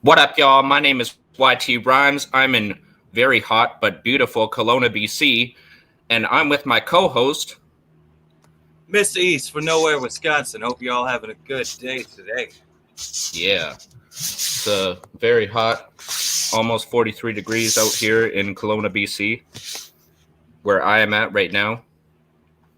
What up, y'all? My name is YT RhYmZ. I'm in very hot but beautiful Kelowna, BC, and I'm with my co-host. Mr. East from nowhere, Wisconsin. Hope you all having a good day today. Yeah, it's very hot, almost 43 degrees out here in Kelowna, BC, where I am at right now.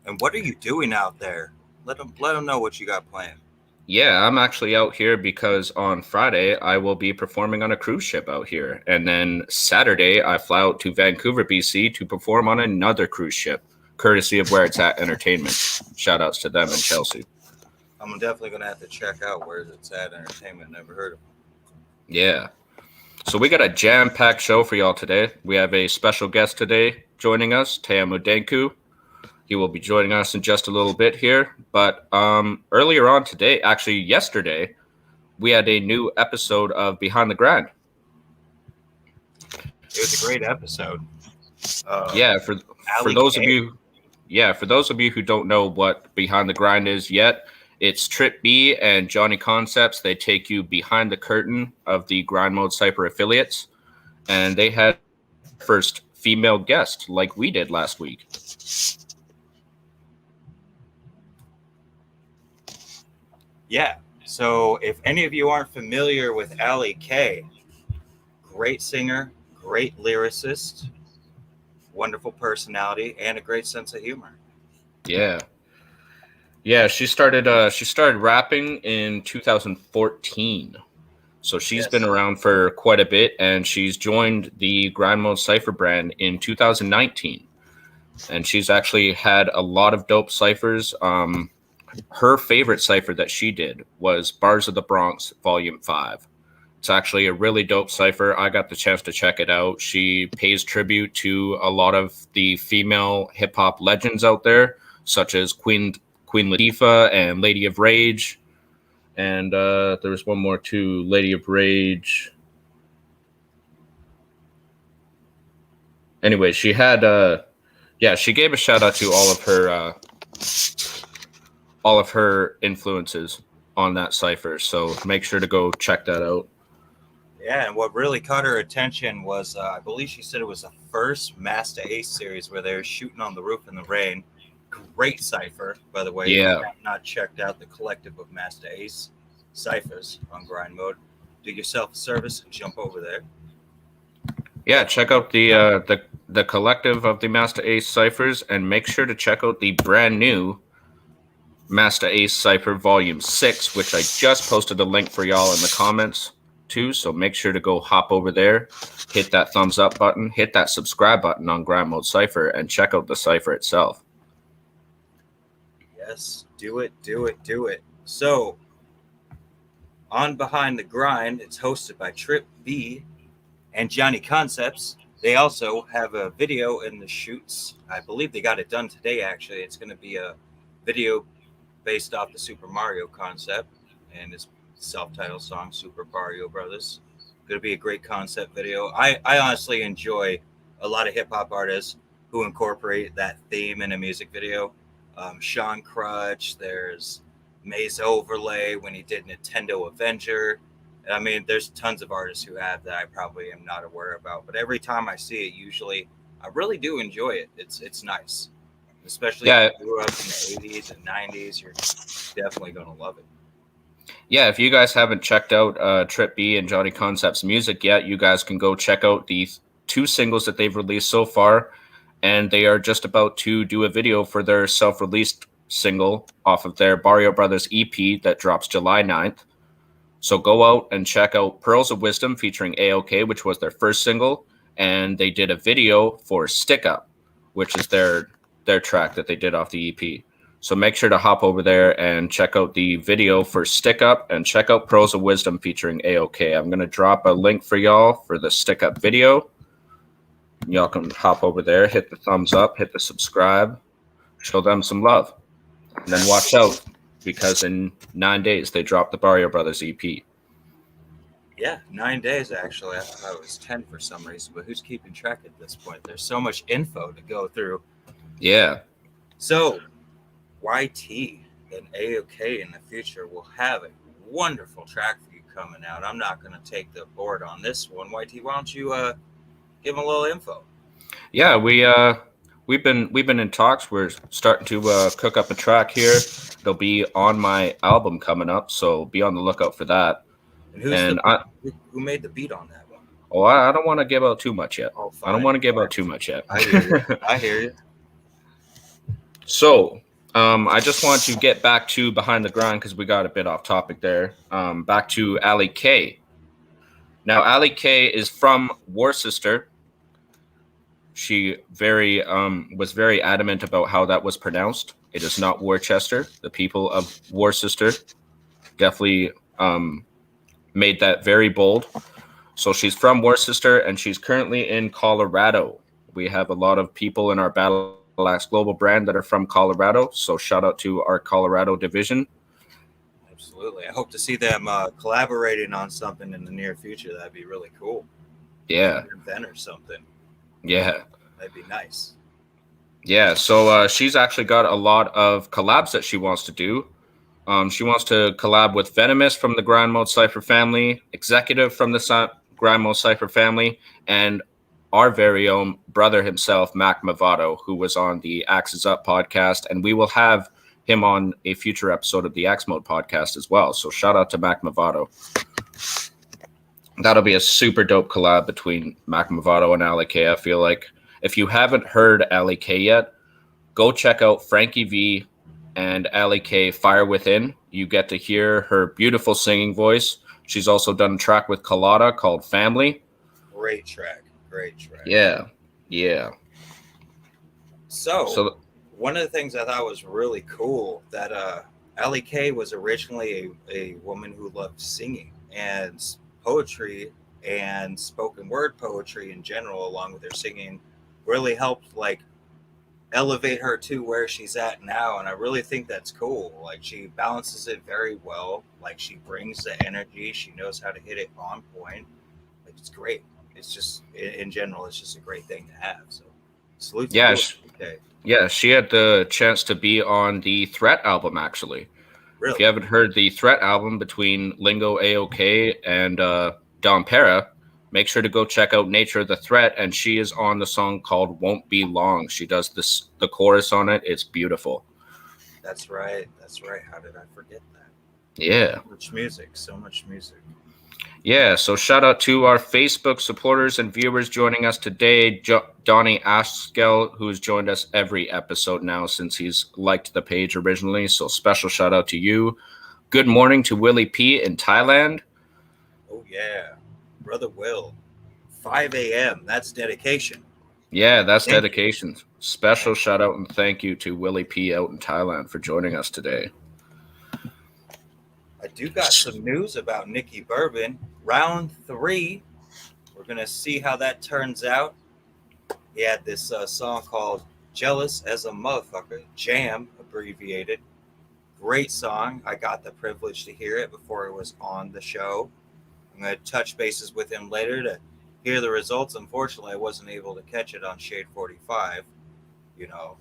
And what are you doing out there? Let them know what you got planned. Yeah, I'm actually out here because on Friday I will be performing on a cruise ship out here, and then Saturday I fly out to Vancouver, BC, to perform on another cruise ship, courtesy of Where It's At Entertainment. Shout outs to them in Chelsea. I'm definitely gonna have to check out Where It's At Entertainment. Never heard of them. Yeah. So we got a jam-packed show for y'all today. We have a special guest today joining us, Taiyamo Denku. He will be joining us in just a little bit here. But earlier on today, actually yesterday, we had a new episode of Behind the Grind. It was a great episode. Yeah, for those of you, who don't know what Behind the Grind is yet, it's Trip B and Johnny Concepts. They take you behind the curtain of the Grind Mode Cypher affiliates, and they had first female guest like we did last week. Yeah. So if any of you aren't familiar with Allie K, great singer, great lyricist, wonderful personality, and a great sense of humor. Yeah. Yeah, she started rapping in 2014. So she's been around for quite a bit, and she's joined the Grind Mode Cypher brand in 2019. And she's actually had a lot of dope ciphers. Her favorite cipher that she did was Bars of the Bronx Volume 5. It's actually a really dope cipher. I got the chance to check it out. She pays tribute to a lot of the female hip-hop legends out there, such as Queen Latifah and Lady of Rage. And there was one more too, Lady of Rage. Anyway, she had she gave a shout out to all of her influences on that cipher. So make sure to go check that out. Yeah, and what really caught her attention was, I believe she said it was the first Master Ace series where they were shooting on the roof in the rain. Great cipher, by the way. Yeah. If you have not checked out the collective of Master Ace ciphers on Grind Mode, do yourself a service and jump over there. Yeah, check out the collective of the Master Ace ciphers, and make sure to check out the brand new Master Ace Cypher Volume 6, which I just posted a link for y'all in the comments too. So make sure to go hop over there, hit that thumbs up button, hit that subscribe button on Grind Mode Cypher, and check out the cipher itself. Yes, do it. So, on Behind the Grind, it's hosted by Trip B and Johnny Concepts. They also have a video in the shoots. I believe they got it done today, actually. It's going to be a video based off the Super Mario concept and his self-titled song, Super Mario Brothers. Going to be a great concept video. I honestly enjoy a lot of hip-hop artists who incorporate that theme in a music video. Sean Crutch, there's Maze Overlay when he did Nintendo Avenger. I mean, there's tons of artists who have that I probably am not aware about. But every time I see it, usually I really do enjoy it. It's nice. Especially if you grew up in the 80s and 90s, you're definitely going to love it. Yeah, if you guys haven't checked out Trip B and Johnny Concepts music yet, you guys can go check out the 2 singles that they've released so far. And they are just about to do a video for their self-released single off of their Barrio Brothers EP that drops July 9th. So go out and check out Pearls of Wisdom featuring AOK, which was their first single. And they did a video for Stick Up, which is their track that they did off the EP. So make sure to hop over there and check out the video for Stick Up and check out Pearls of Wisdom featuring AOK. I'm going to drop a link for y'all for the Stick Up video. Y'all can hop over there, hit the thumbs up, hit the subscribe, show them some love. And then watch out, because in 9 days they dropped the Barrio Brothers EP. Yeah, 9 days actually. I thought it was 10 for some reason, but who's keeping track at this point? There's so much info to go through. Yeah. So, YT and AOK in the future will have a wonderful track for you coming out. I'm not going to take the board on this one. YT, why don't you give them a little info? Yeah, we've been in talks. We're starting to cook up a track here. It'll be on my album coming up, so be on the lookout for that. And who's And who made the beat on that one? I don't want to give out too much yet. Oh, fine. I don't want to give out too much yet. I hear you. I hear you. So, I just want to get back to Behind the Grind because we got a bit off topic there. Back to Ali K. Now, Ali K is from Worcester. She was very adamant about how that was pronounced. It is not Worcester. The people of Worcester definitely made that very bold. So she's from Worcester, and she's currently in Colorado. We have a lot of people in our Battleaxe Global brand that are from Colorado. So shout out to our Colorado division. Absolutely. I hope to see them collaborating on something in the near future. That'd be really cool. Yeah. Then or something. Yeah. That'd be nice. Yeah. So she's actually got a lot of collabs that she wants to do. She wants to collab with Venomous from the Grind Mode Cypher family, Executive from the Grind Mode Cypher family, and our very own brother himself, Mac Mavato, who was on the Axes Up podcast. And we will have him on a future episode of the Axe Mode podcast as well. So shout out to Mac Mavato. That'll be a super dope collab between Mac Mavato and Ali K. I feel like if you haven't heard Ali K yet, go check out Frankie V and Ali K Fire Within. You get to hear her beautiful singing voice. She's also done a track with Colada called Family. Great track. Great track. Yeah. Yeah. So one of the things I thought was really cool that Ali K was originally a woman who loved singing and poetry and spoken word poetry in general, along with her singing, really helped like elevate her to where she's at now. And I really think that's cool. Like she balances it very well. Like she brings the energy. She knows how to hit it on point. Like it's great. It's just in general, it's just a great thing to have. So salute to you. Okay. Yeah, she had the chance to be on the Threat album, actually. Really? If you haven't heard the Threat album between Lingo AOK and Dom Pera, make sure to go check out Nature of the Threat. And she is on the song called Won't Be Long. She does the chorus on it. It's beautiful. That's right. That's right. How did I forget that? Yeah. So much music. So much music. Yeah, so shout out to our Facebook supporters and viewers joining us today. Donnie Askell, who's joined us every episode now since he's liked the page originally. So special shout out to you. Good morning to Willie P in Thailand. Oh, yeah. Brother Will. 5 a.m. That's dedication. Yeah, that's dedication. Special shout out and thank you to Willie P out in Thailand for joining us today. I do got some news about Nicky Bourbon. Round 3. We're going to see how that turns out. He had this song called Jealous as a Motherfucker. Jam, abbreviated. Great song. I got the privilege to hear it before it was on the show. I'm going to touch bases with him later to hear the results. Unfortunately, I wasn't able to catch it on Shade 45.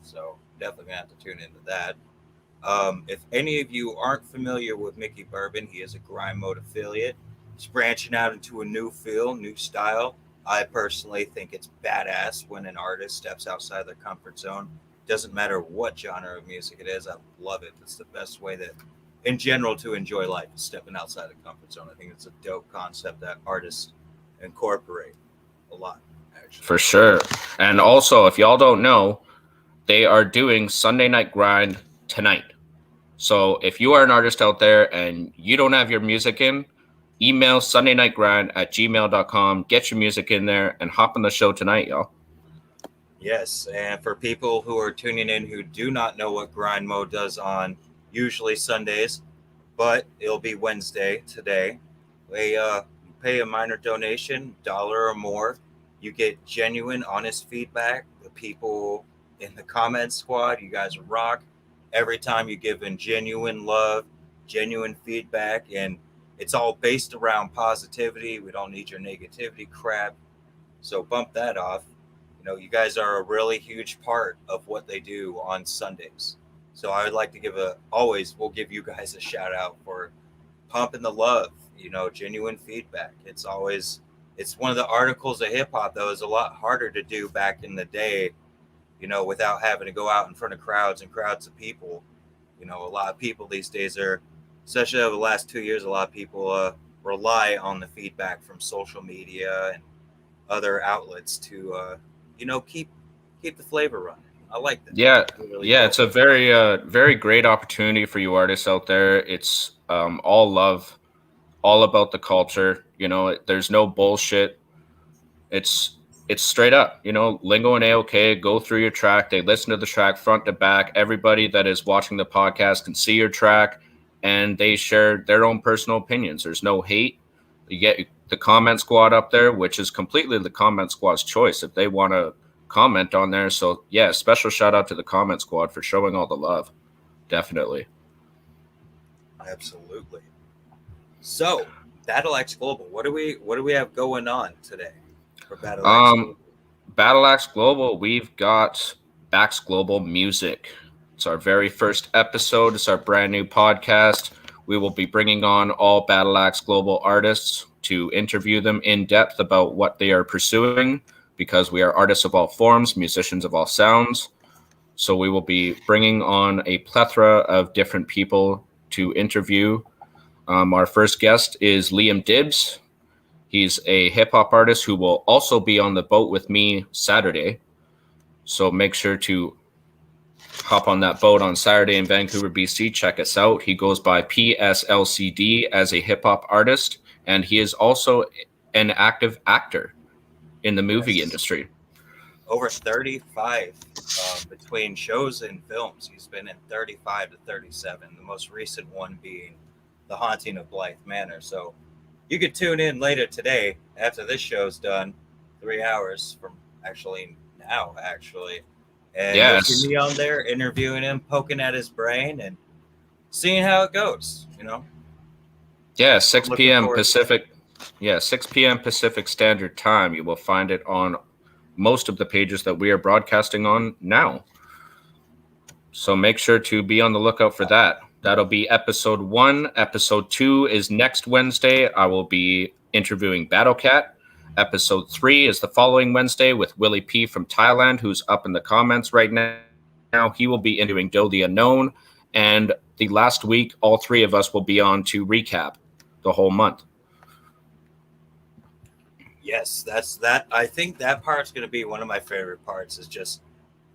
So definitely going to have to tune into that. If any of you aren't familiar with Nicky Bourbon, he is a Grind Mode affiliate. He's branching out into a new feel, new style. I personally think it's badass when an artist steps outside their comfort zone. Doesn't matter what genre of music it is. I love it. It's the best way that, in general, to enjoy life is stepping outside the comfort zone. I think it's a dope concept that artists incorporate a lot, actually. For sure. And also, if y'all don't know, they are doing Sunday Night Grind tonight. So if you are an artist out there and you don't have your music in, email sundaynightgrind@gmail.com, get your music in there, and hop on the show tonight, y'all. Yes, and for people who are tuning in who do not know what Grind Mode does on usually Sundays, but it'll be Wednesday today, they pay a minor donation, $1 or more. You get genuine, honest feedback. The people in the comment squad, you guys rock. Every time you give in genuine love, genuine feedback, and it's all based around positivity. We don't need your negativity crap. So bump that off. You guys are a really huge part of what they do on Sundays. So I would like to we'll give you guys a shout out for pumping the love genuine feedback. It's one of the articles of hip hop that was a lot harder to do back in the day, without having to go out in front of crowds and crowds of people. A lot of people these days especially over the last 2 years, a lot of people rely on the feedback from social media and other outlets to, keep the flavor running. I like that. Yeah, Really yeah, cool. it's a very great opportunity for you artists out there. It's all love, all about the culture. There's no bullshit. It's it's straight up. Lingo and AOK go through your track. They listen to the track front to back. Everybody that is watching the podcast can see your track, and they share their own personal opinions. There's no hate. You get the comment squad up there, which is completely the comment squad's choice if they want to comment on there. So yeah, special shout out to the comment squad for showing all the love. Definitely. Absolutely. So, Battleaxe Global, what do we have going on today for Battleaxe Global? Battleaxe Global, we've got Bax Global Music. It's our very first episode. It's our brand new podcast. We will be bringing on all Battleaxe Global artists to interview them in depth about what they are pursuing, because we are artists of all forms, musicians of all sounds. So we will be bringing on a plethora of different people to interview. Our first guest is Liam Dibbs. He's a hip-hop artist who will also be on the boat with me Saturday. So make sure to hop on that boat on Saturday in Vancouver, BC. Check us out. He goes by PSLCD as a hip-hop artist, and he is also an active actor in the movie industry. Over 35 between shows and films. He's been in 35 to 37, the most recent one being The Haunting of Blythe Manor. So you could tune in later today after this show's done, 3 hours from now, and you'll see me on there interviewing him, poking at his brain and seeing how it goes, Yeah, 6 p.m. Pacific. Yeah, 6 p.m. Pacific Standard Time. You will find it on most of the pages that we are broadcasting on now. So make sure to be on the lookout for that. That'll be episode 1. Episode 2 is next Wednesday. I will be interviewing Battlecat. Episode 3 is the following Wednesday with Willie P from Thailand, who's up in the comments right now. He will be interviewing Doe the Unknown. And the last week, all three of us will be on to recap the whole month. Yes, that. I think that part's going to be one of my favorite parts, is just,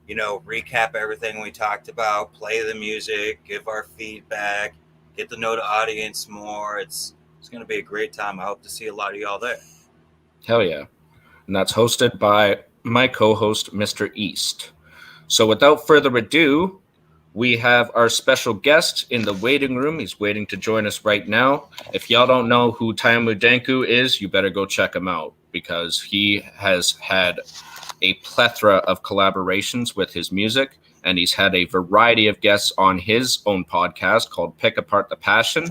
recap everything we talked about, play the music, give our feedback, get to know the audience more. It's going to be a great time. I hope to see a lot of y'all there. Hell yeah. And that's hosted by my co-host, Mr. East. So without further ado, we have our special guest in the waiting room. He's waiting to join us right now. If y'all don't know who Taiyamo Denku is, you better go check him out, because he has had a plethora of collaborations with his music, and he's had a variety of guests on his own podcast called Pick Apart the Passion.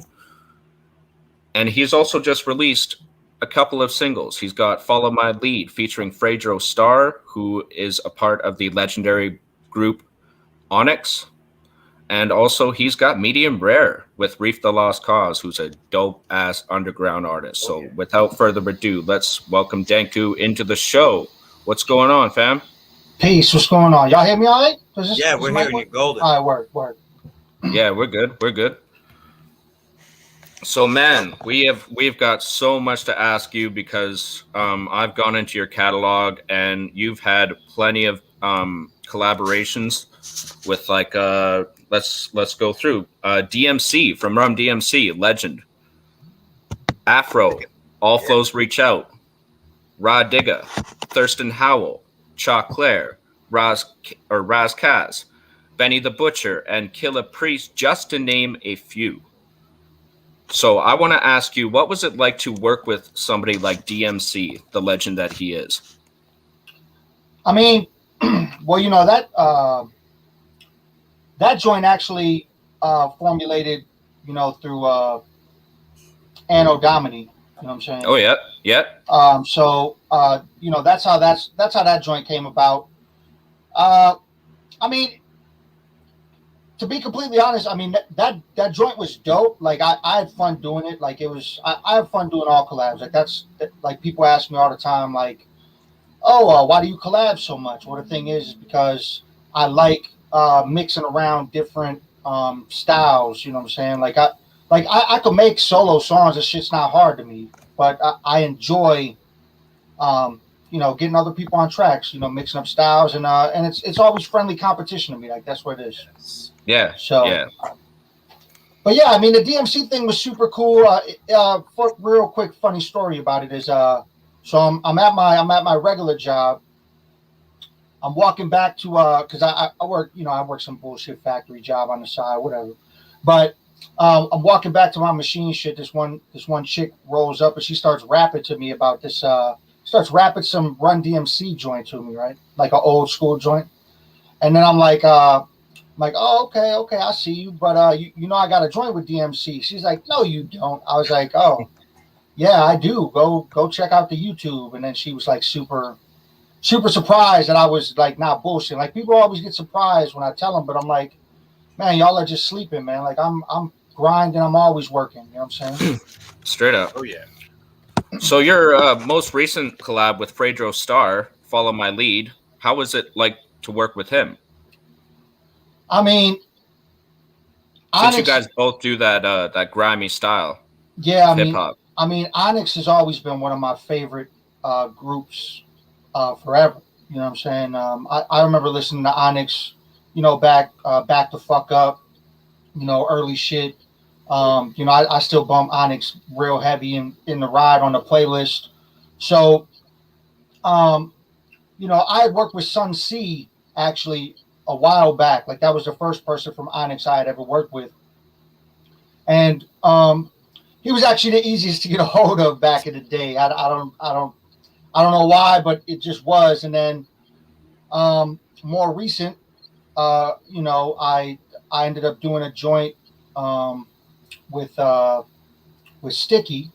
And he's also just released a couple of singles. He's got Follow My Lead featuring Fredro Starr, who is a part of the legendary group Onyx. And also he's got Medium Rare with Reef the Lost Cause, who's a dope-ass underground artist. So without further ado, let's welcome Denku into the show. What's going on, fam? Peace. What's going on? Y'all hear me all right? Yeah, we're hearing you golden. All right, word. Yeah, we're good. So, man, we've got so much to ask you, because I've gone into your catalog and you've had plenty of collaborations with, like, let's go through DMC from Rum DMC, legend. Afro, All Flows Reach Out, Ra Digga, Thurston Howell, Chalk Claire, Raz Kaz, Benny the Butcher, and Killa Priest, just to name a few. So I want to ask you, what was it like to work with somebody like DMC, the legend that he is? I mean, well, that joint actually formulated, through Anno Domini. You know what I'm saying? Oh yeah. So that's how that joint came about. I mean, to be completely honest, I mean that joint was dope. Like I had fun doing it. Like it was I have fun doing all collabs. Like like people ask me all the time, like, oh, why do you collab so much? Well, the thing is because I like mixing around different styles. You know what I'm saying? I could make solo songs. This shit's not hard to me, but I enjoy getting other people on tracks. Mixing up styles and it's always friendly competition to me. Like that's what it is. Yeah. So. Yeah. But yeah, I mean the DMC thing was super cool. For real quick funny story about it is so I'm at my regular job. I'm walking back to because I work I work some bullshit factory job on the side, whatever. But I'm walking back to my machine shit. This one chick rolls up and she starts rapping to me about this. Starts rapping some Run DMC joint to me, right? Like an old school joint. And then I'm like, oh, okay, I see you, but you know I got a joint with DMC. She's like, no, you don't. I was like, oh, yeah, I do. Go check out the YouTube. And then she was like super surprised that I was like not bullshit. Like people always get surprised when I tell them, but I'm like, man, y'all are just sleeping, man. Like I'm grinding. I'm always working. You know what I'm saying? Straight up. Oh yeah. So your most recent collab with Fredro Starr, Follow My Lead, how was it like to work with him? I mean, since you guys both do that grimy style, yeah, hip hop. I mean, Onyx has always been one of my favorite groups forever. You know what I'm saying? I remember listening to Onyx, back the fuck up, early shit. I still bump Onyx real heavy in the ride on the playlist. So, I had worked with Sun C actually a while back. Like that was the first person from Onyx I had ever worked with. And he was actually the easiest to get a hold of back in the day. I don't know why, but it just was. And then more recent, I ended up doing a joint with Sticky,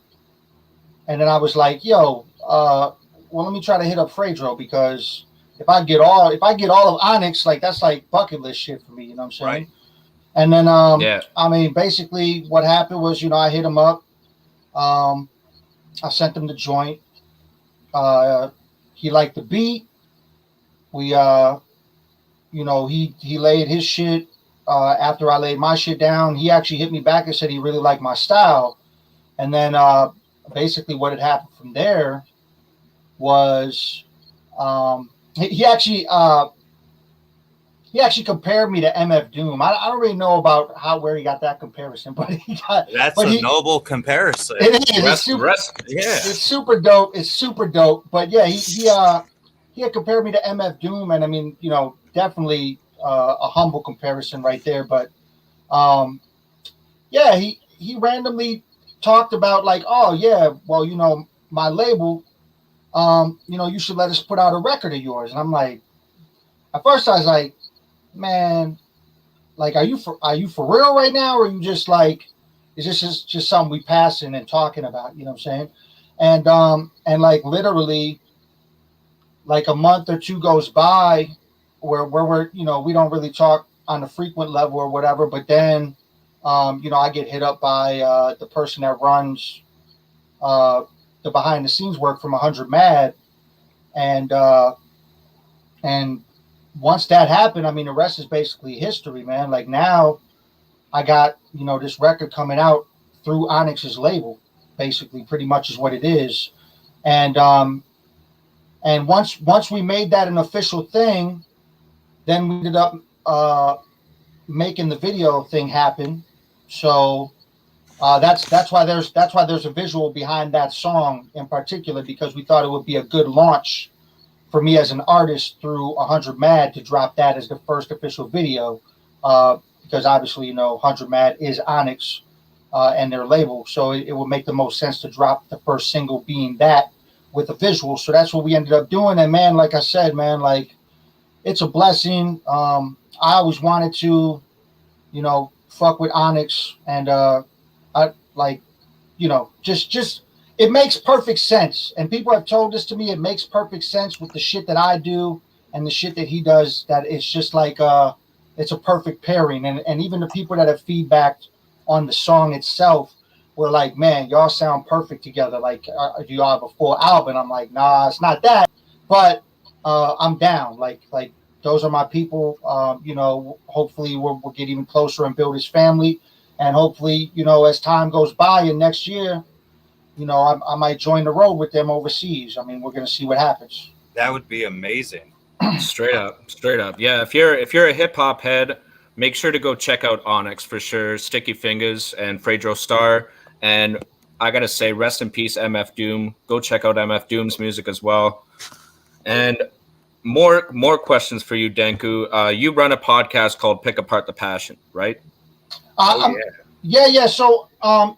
and then I was like, yo, well, let me try to hit up Fredro because if I get all of Onyx, like that's like bucket list shit for me. You know what I'm saying? Right. And then I mean, basically what happened was, I hit him up. I sent him the joint. He liked the beat. We he laid his shit after I laid my shit down. He actually hit me back and said he really liked my style. And then basically what had happened from there was he actually compared me to MF Doom. I don't really know about where he got that comparison, but that's a noble comparison. It is. It's super dope. It's super dope. But yeah, he had compared me to MF Doom, and I mean, definitely a humble comparison right there. But yeah, he randomly talked about like, oh yeah, well, my label, you should let us put out a record of yours. And I'm like, at first I was like, man, like, are you for real right now? Or are you just like, is this just something we passing and talking about? You know what I'm saying? And like literally like a month or two goes by where we're, we don't really talk on a frequent level or whatever, but then, I get hit up by the person that runs the behind the scenes work from 100 Mad. And once that happened, I mean, the rest is basically history, man. Like now I got, this record coming out through Onyx's label, basically pretty much is what it is. And once we made that an official thing, then we ended up making the video thing happen. So that's why there's a visual behind that song in particular, because we thought it would be a good launch for me as an artist through 100 Mad to drop that as the first official video, because obviously 100 Mad is Onyx and their label, so it would make the most sense to drop the first single being that with a visual. So that's what we ended up doing. And man, like I said, man, like it's a blessing. I always wanted to, fuck with Onyx, and I like, just it makes perfect sense. And people have told this to me. It makes perfect sense with the shit that I do and the shit that he does, that it's just like it's a perfect pairing. And even the people that have feedback on the song itself were like, man, y'all sound perfect together. Like, do y'all have a full album? I'm like, nah, it's not that, but I'm down. Like those are my people. Hopefully we'll get even closer and build his family. And hopefully, as time goes by and next year, I might join the road with them overseas. I mean, we're going to see what happens. That would be amazing. Straight up. Yeah, if you're a hip hop head, make sure to go check out Onyx for sure. Sticky Fingers and Fredro Starr. And I gotta say, rest in peace, MF Doom. Go check out MF Doom's music as well. And more questions for you, Denku. You run a podcast called Pick Apart the Passion, right? Yeah. So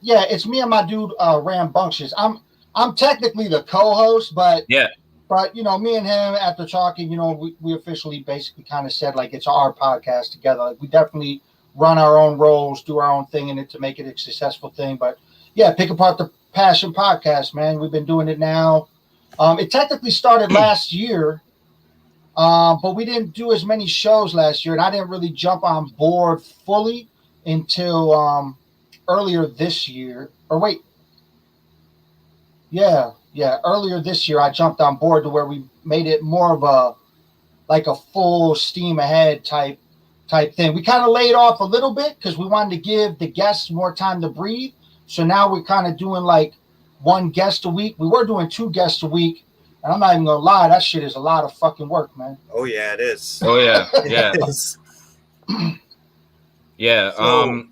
it's me and my dude Rambunctious. I'm technically the co-host, but yeah. But me and him, after talking, we officially basically kind of said like it's our podcast together. Like, we definitely run our own roles, do our own thing in it to make it a successful thing. But yeah, Pick Apart the Passion podcast, man. We've been doing it now. It technically started last year, but we didn't do as many shows last year, and I didn't really jump on board fully until earlier this year. Or wait. Yeah. Earlier this year, I jumped on board to where we made it more of a full steam ahead type thing. We kind of laid off a little bit because we wanted to give the guests more time to breathe. So now we're kind of doing like one guest a week. We were doing 2 guests a week, and I'm not even gonna lie, that shit is a lot of fucking work, man. Oh yeah, it is. Oh yeah. Yeah. So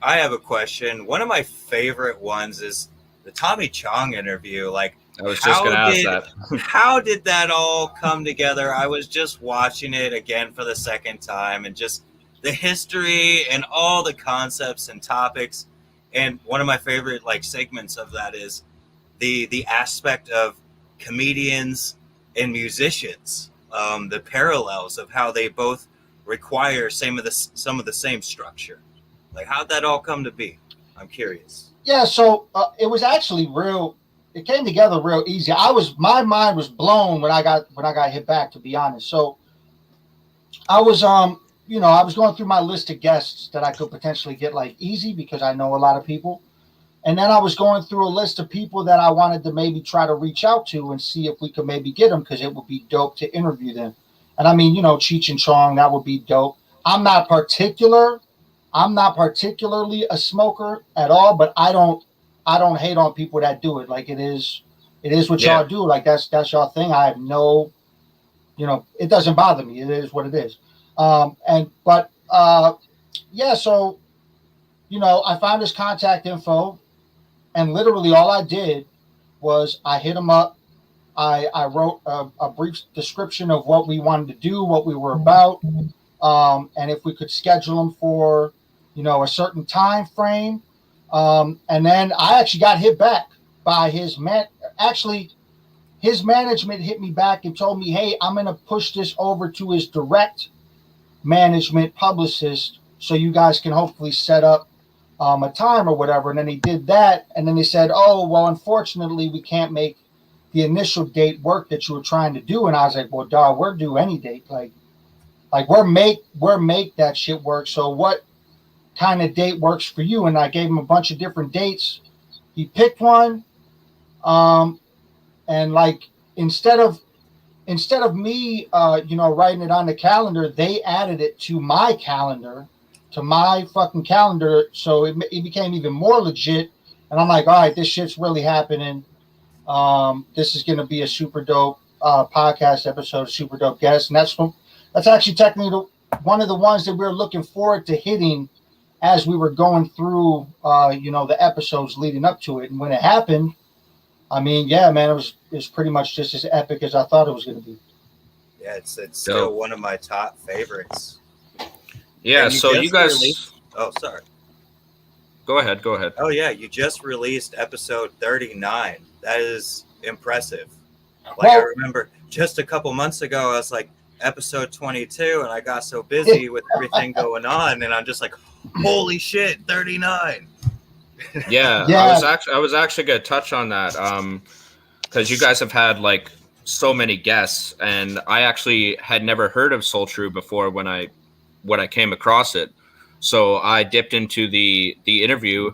I have a question. One of my favorite ones is the Tommy Chong interview. Like, I was just going to ask that. How did that all come together? I was just watching it again for the second time, and just the history and all the concepts and topics. And one of my favorite segments of that is the aspect of comedians and musicians, the parallels of how they both require some of the same structure. Like, how'd that all come to be? I'm curious. Yeah, so it was actually it came together real easy. My mind was blown when I got hit back, to be honest. So I was I was going through my list of guests that I could potentially get easy, because I know a lot of people. And then I was going through a list of people that I wanted to maybe try to reach out to and see if we could maybe get them, because it would be dope to interview them. And I mean, Cheech and Chong, that would be dope. I'm not particularly a smoker at all, but I don't hate on people that do it. Like, it is what y'all do. Like, that's y'all thing. I have no, it doesn't bother me. It is what it is. So I found his contact info, and literally all I did was I hit him up. I wrote a brief description of what we wanted to do, what we were about, and if we could schedule him for, a certain time frame. And then I actually got hit back by his management hit me back and told me, hey, I'm going to push this over to his direct management publicist so you guys can hopefully set up a time or whatever. And then he did that. And then they said, oh, well, unfortunately, we can't make the initial date work that you were trying to do. And I was like, well, dog, we're do any date. Like we're make that shit work. So what kind of date works for you? And I gave him a bunch of different dates. He picked one. And instead of me, writing it on the calendar, they added it to my calendar, to my fucking calendar. So it became even more legit. And I'm like, all right, this shit's really happening. This is going to be a super dope podcast episode, a super dope guest. And that's actually technically one of the ones that we're looking forward to hitting as we were going through, the episodes leading up to it. And when it happened, I mean, yeah, man, it was pretty much just as epic as I thought it was going to be. Yeah, it's still one of my top favorites. Yeah, so you guys... Oh, sorry. Go ahead. Oh, yeah, you just released episode 39. That is impressive. I remember just a couple months ago, I was like, episode 22, and I got so busy with everything going on, and I'm just like, holy shit, 39. Yeah. I was actually going to touch on that, because you guys have had so many guests, and I actually had never heard of Soul True before when I when I came across it. So I dipped into the interview,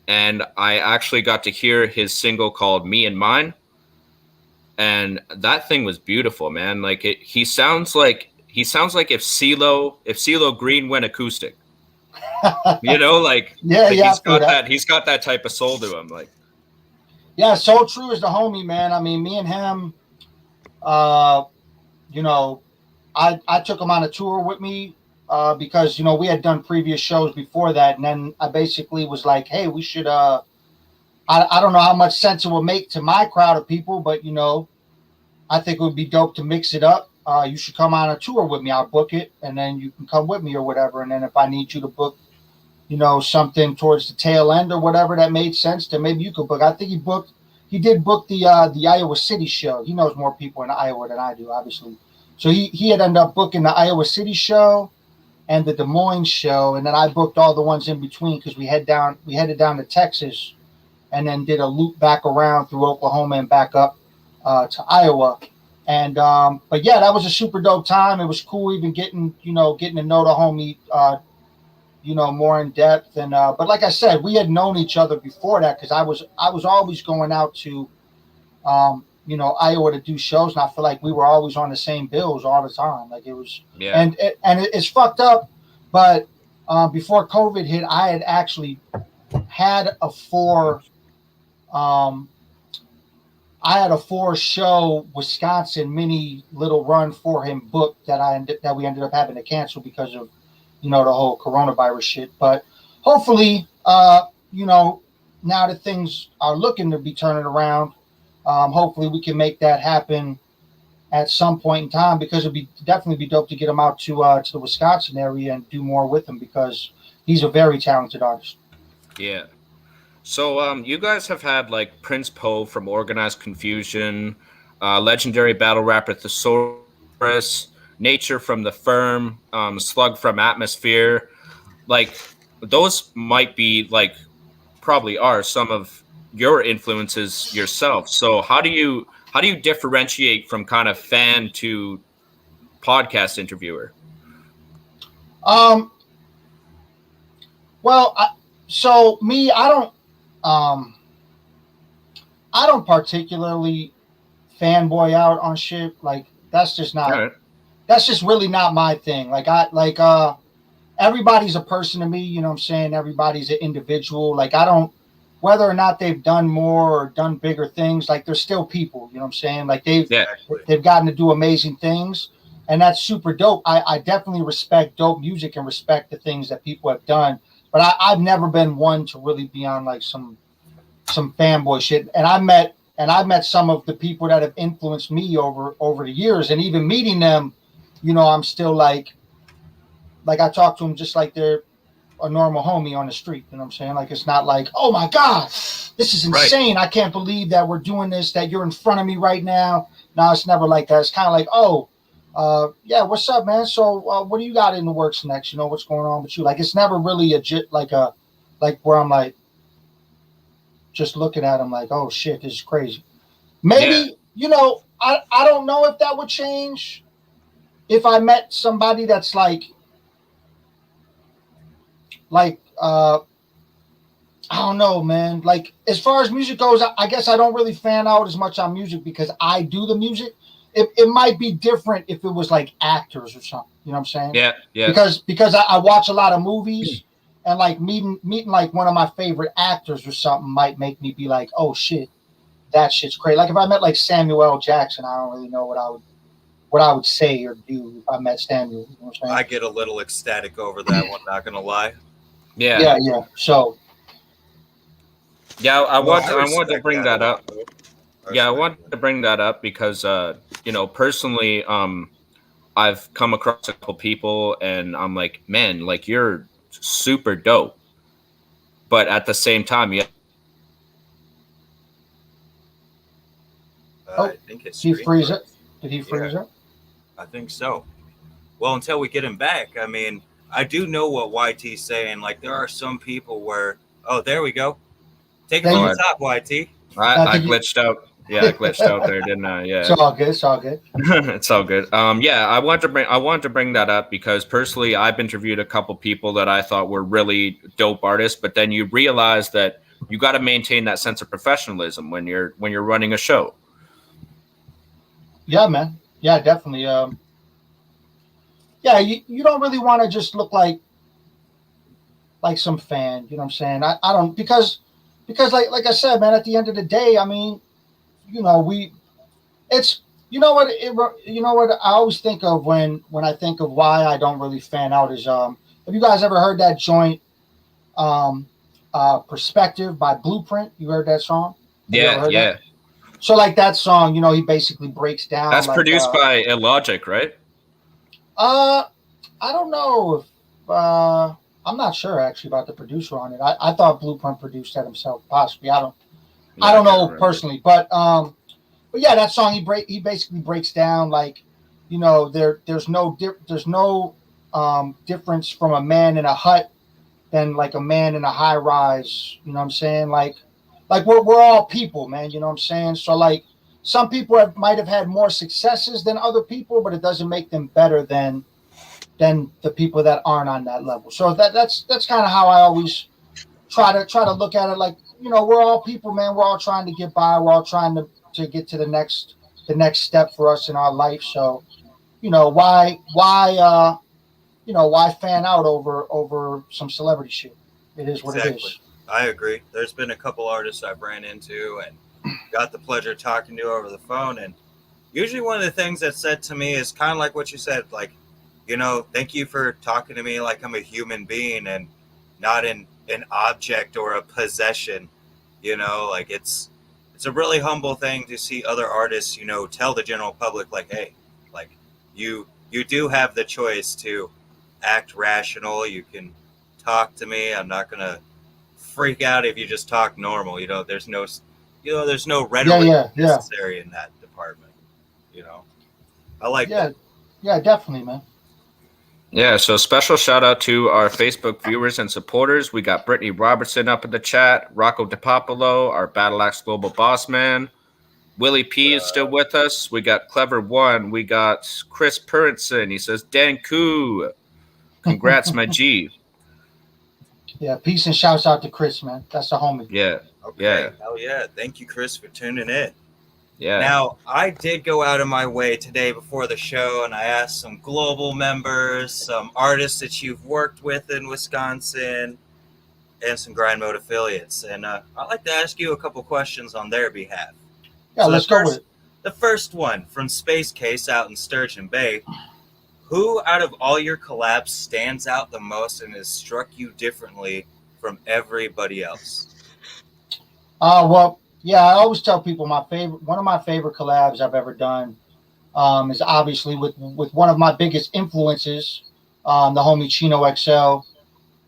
and I actually got to hear his single called "Me and Mine," and that thing was beautiful, man. Like he sounds like if CeeLo Green went acoustic. Like Yeah, yeah, I feel that. He's got that type of soul to him. Like, Yeah, So True is the homie, man. I mean, me and him, you know, I took him on a tour with me because we had done previous shows before that, and then I basically was like, hey, we should. I don't know how much sense it would make to my crowd of people, but I think it would be dope to mix it up. You should come on a tour with me. I'll book it, and then you can come with me or whatever. And then if I need you to book, something towards the tail end or whatever that made sense, then maybe you could book. I think he did book the Iowa City show. He knows more people in Iowa than I do, obviously. So he had ended up booking the Iowa City show and the Des Moines show, and then I booked all the ones in between because we headed down to Texas, and then did a loop back around through Oklahoma and back up to Iowa. And but yeah, that was a super dope time. It was cool even getting to know the homie more in depth. And but like I said, we had known each other before that because I was always going out to Iowa to do shows, and I feel like we were always on the same bills all the time. Like it was, yeah. And it's fucked up. But before COVID hit, I had actually had a four show Wisconsin mini little run for him booked that we ended up having to cancel because of the whole coronavirus shit. But hopefully now that things are looking to be turning around, hopefully we can make that happen at some point in time, because it'd definitely be dope to get him out to the Wisconsin area and do more with him, because he's a very talented artist. Yeah. So you guys have had like Prince Poe from Organized Confusion, legendary battle rapper Thesaurus, Nature from The Firm, Slug from Atmosphere. Like those might be probably are some of your influences yourself. So how do you differentiate from kind of fan to podcast interviewer? Well, I don't particularly fanboy out on shit. Like that's just not. Right. That's just really not my thing. Everybody's a person to me. You know what I'm saying? Everybody's an individual. Like I don't, whether or not they've done more or done bigger things, like they're still people. You know what I'm saying? Like they've gotten to do amazing things, and that's super dope. I definitely respect dope music and respect the things that people have done. But I've never been one to really be on like some fanboy shit. And I've met some of the people that have influenced me over the years, and even meeting them, I'm still like I talk to them just like they're a normal homie on the street. You know what I'm saying? Like it's not like, oh my God, this is insane. Right. I can't believe that we're doing this, that you're in front of me right now. No, it's never like that. It's kind of like, yeah, what's up, man? So what do you got in the works next? What's going on with you? Like it's never really like where I'm like just looking at him like, oh shit, this is crazy. Maybe, I don't know if that would change if I met somebody that's like I don't know, man. Like as far as music goes, I guess I don't really fan out as much on music because I do the music. It might be different if it was like actors or something. You know what I'm saying? Yeah, yeah. Because I watch a lot of movies, and like meeting like one of my favorite actors or something might make me be like, oh shit, that shit's crazy. Like if I met like Samuel L. Jackson, I don't really know what I would say or do if I met Samuel. You know what I'm saying? I get a little ecstatic over that one, not gonna lie. Yeah. So I wanted to bring that up. Yeah, I wanted to bring that up because personally, I've come across a couple people and I'm like, man, like you're super dope. But at the same time, I think it's he freeze it. Did he freeze it? I think so. Well, until we get him back, I mean, I do know what YT's saying. Like, there are some people where, oh, there we go. Take it from the top, YT. I glitched out. Yeah, I glitched out there, didn't I? It's Yeah. all good. It's all good. It's all good. Yeah, I wanted to bring that up because personally, I've interviewed a couple people that I thought were really dope artists, but then you realize that you got to maintain that sense of professionalism when you're running a show. Yeah, man. Yeah, definitely. Yeah, you don't really want to just look like some fan. You know what I'm saying? I don't because like I said, man. At the end of the day, I mean, we it's you know what I always think of when I think of why I don't really fan out is have you guys ever heard that joint um Perspective by Blueprint? You heard that song? Have you ever Yeah, heard that? yeah. So like that song, he basically breaks down That's like produced by Illogic, right? uh I don't know if I'm not sure actually about the producer on it. I thought Blueprint produced that himself, possibly. I Yeah, I don't can't know remember. personally, but yeah, that song he basically breaks down like, there's no difference from a man in a hut than like a man in a high rise. You know what I'm saying? Like we're all people, man. You know what I'm saying? So like some people might have had more successes than other people, but it doesn't make them better than the people that aren't on that level. So that's kind of how I always try to look at it. Like, we're all people, man. We're all trying to get by. We're all trying to get to the next step for us in our life. So, why fan out over some celebrity shit? It is what it Exactly. is. I agree. There's been a couple artists I've ran into and got the pleasure of talking to over the phone. And usually one of the things that's said to me is kind of like what you said, like, thank you for talking to me like I'm a human being and not an object or a possession. Like it's a really humble thing to see other artists, tell the general public like, hey, like you do have the choice to act rational. You can talk to me. I'm not gonna freak out if you just talk normal. There's no Yeah, rhetoric yeah, yeah, necessary in that department. You know, I like yeah, that. yeah. Definitely, man. Yeah, so special shout out to our Facebook viewers and supporters. We got Brittany Robertson up in the chat, Rocco DiPapolo, our Battleaxe Global Boss Man. Willie P is still with us. We got Clever One. We got Chris Purinson. He says, Denku. Congrats, my G. Yeah, peace and shouts out to Chris, man. That's the homie. Yeah, yeah, Okay, hell yeah! Thank you, Chris, for tuning in. yeah. Now, I did go out of my way today before the show, and I asked some global members, some artists that you've worked with in Wisconsin, and some grind mode affiliates. And I'd like to ask you a couple questions on their behalf. Yeah, So let's go with it. the first one from Space Case out in Sturgeon Bay. Who out of all your collabs stands out the most and has struck you differently from everybody else? Well, yeah, I always tell people one of my favorite collabs I've ever done is obviously with one of my biggest influences, the homie Chino XL,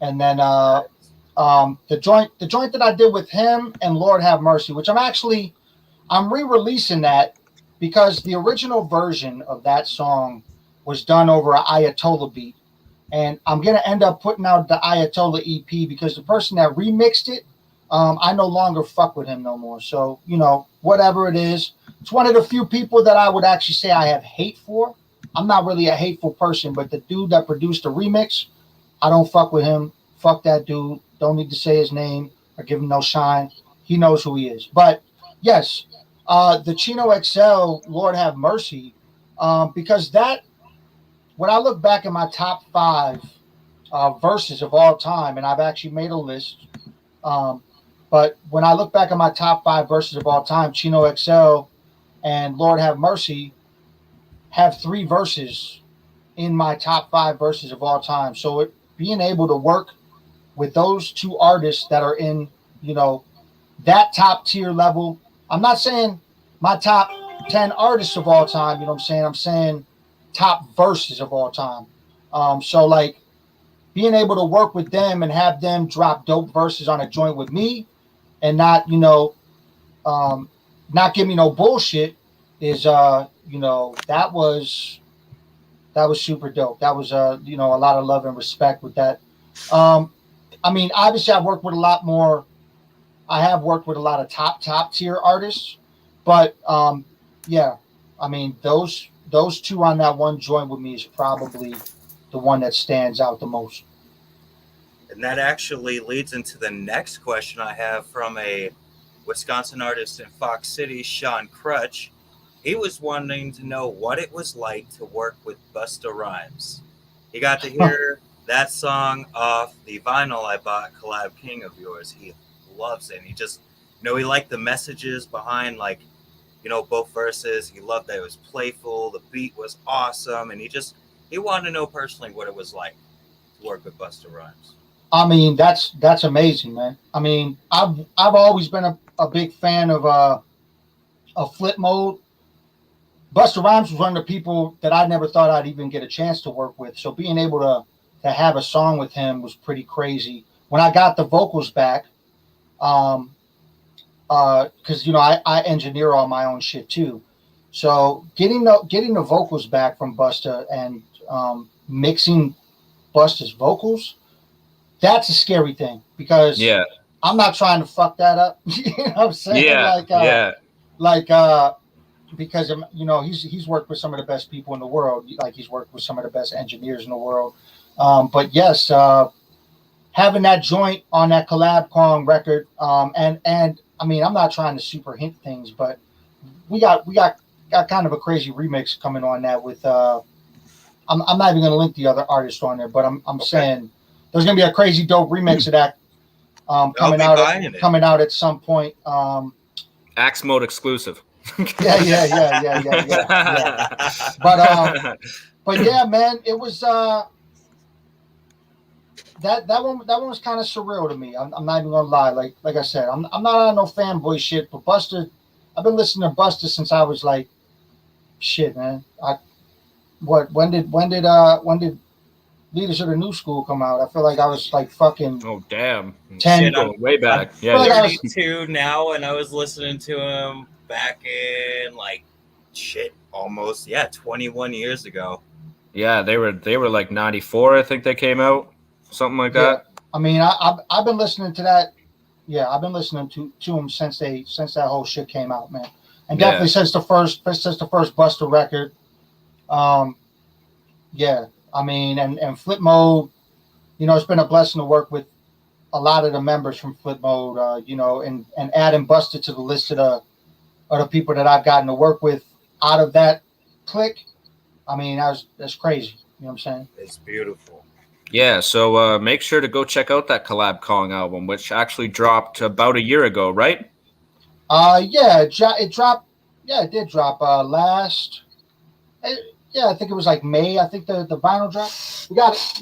and then the joint that I did with him and Lord Have Mercy, which I'm re-releasing that because the original version of that song was done over an Ayatollah beat, and I'm gonna end up putting out the Ayatollah EP because the person that remixed it, I no longer fuck with him no more. So whatever it is, it's one of the few people that I would actually say I have hate for. I'm not really a hateful person, but the dude that produced the remix, I don't fuck with him. Fuck that dude. Don't need to say his name or give him no shine. He knows who he is. But yes, the Chino XL, Lord Have Mercy, because that, when I look back at my top five verses of all time, and I've actually made a list, but when I look back at my top five verses of all time, Chino XL and Lord Have Mercy have three verses in my top five verses of all time. So being able to work with those two artists that are in, that top tier level. I'm not saying my top 10 artists of all time, you know what I'm saying? I'm saying top verses of all time. So like being able to work with them and have them drop dope verses on a joint with me and not, not give me no bullshit is, that was super dope. That was, a lot of love and respect with that. I mean, obviously I have worked with a lot of top tier artists, But yeah, I mean those two on that one joint with me is probably the one that stands out the most. And that actually leads into the next question I have from a Wisconsin artist in Fox City, Sean Crutch. He was wanting to know what it was like to work with Busta Rhymes. He got to hear that song off the vinyl I bought, Collab King of yours. He loves it. And he just, he liked the messages behind, like, both verses. He loved that it was playful. The beat was awesome. And he wanted to know personally what it was like to work with Busta Rhymes. I mean, that's amazing, man. I mean, I've always been a big fan of Flip Mode. Busta Rhymes was one of the people that I never thought I'd even get a chance to work with. So being able to have a song with him was pretty crazy. When I got the vocals back, because I engineer all my own shit too. So getting the vocals back from Busta and mixing Busta's vocals, that's a scary thing because I'm not trying to fuck that up. You know what I'm saying? Because he's worked with some of the best people in the world. Like he's worked with some of the best engineers in the world. But yes, having that joint on that Collab Kong record, and I mean, I'm not trying to super hint things, but we got kind of a crazy remix coming on that with. I'm not even going to link the other artist on there, but I'm saying there's going to be a crazy dope remix of that coming out at some point. Axe Mode exclusive. Yeah. But yeah, man, it was that one was kind of surreal to me. I'm not even gonna lie. Like I said, I'm not on no fanboy shit, but Busta, I've been listening to Busta since I was like, shit, man. When did Leaders of the New School come out? I feel like I was like fucking. Oh damn! 10 way back. I'm 32 now, and I was listening to him back in almost 21 years ago. Yeah, they were like 94, I think they came out, something like that. I mean, I've been listening to that. Yeah, I've been listening to him since that whole shit came out, man, and definitely since the first Busta record. Yeah, I mean, and Flip Mode, it's been a blessing to work with a lot of the members from Flip Mode, and adding Busta to the list of the people that I've gotten to work with out of that clique. I mean, that's crazy. You know what I'm saying? It's beautiful. Yeah, so make sure to go check out that Collab Kong album, which actually dropped about a year ago, right? Yeah, it dropped. Yeah, it did drop last. Yeah, I think it was like May. I think the vinyl dropped. We got it.